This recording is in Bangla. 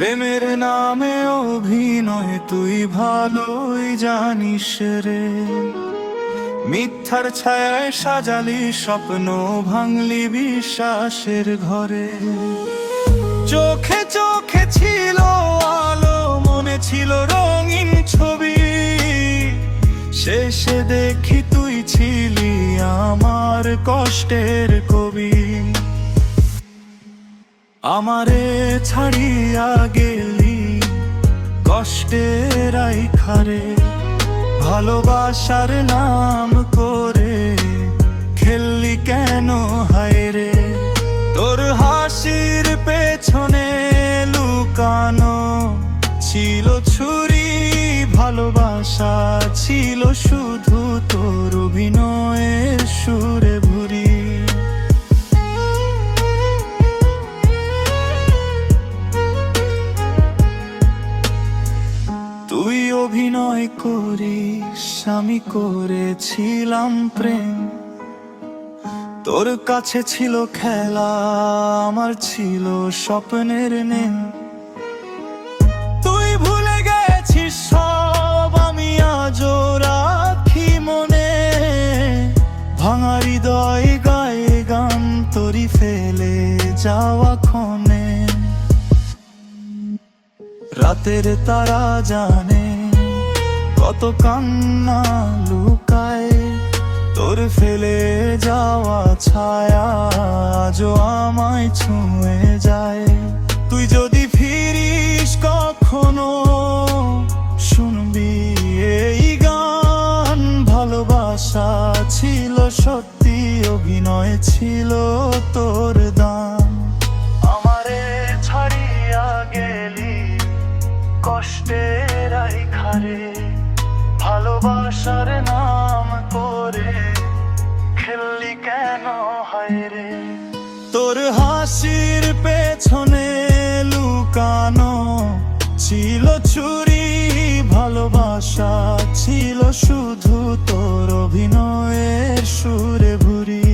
প্রেমের নামে অভিনয় তুই ভালোই জানিস রে। মিথ্যার ছায়ায় সাজালি স্বপ্ন, ভাঙলি বিশ্বাসের ঘরে। চোখে চোখে ছিল আলো, মনে ছিল রঙিন ছবি। শেষে দেখি তুই ছিলি আমার কষ্টের কবি। আমারে ছাড়িয়া গেলি কষ্টের আইখারে। ভালোবাসার নাম করে খেললি কেন হায় রে। তোর হাসির পেছনে লুকানো ছিল ছুরি, ভালোবাসা ছিল শুধু তোর অভিনয়ের সুরে ভুরি। তুই অভিনয় করিস, আমি করেছিলাম প্রেম। তোর কাছে ছিল খেলা, আমার ছিল স্বপ্নের নেম। তুই ভুলে গেছিস সব, আমি আজও রাখি মনে। ভাঙা হৃদয় গায়ে গান তোরি ফেলে যাওয়া ক্ষণে। রাতের তারা জানে কত কান্না লুকায়, তোর ফেলে যাওয়া ছায়া আজও আমায় ছুঁয়ে যায়। তুই যদি ফিরিস কখনো শুনবি এই গান। ভালোবাসা ছিল সত্যি, অভিনয় ছিল তোর দান। আমারে ছাড়িয়া গেলি কষ্টের আইখারে। ভালোবাসার নাম করে খেললি কেন হায় রে। তোর হাসির পেছনে লুকানো ছিল ছুরি, ভালোবাসা ছিল শুধু তোর অভিনয়ের সুরে ভুরি।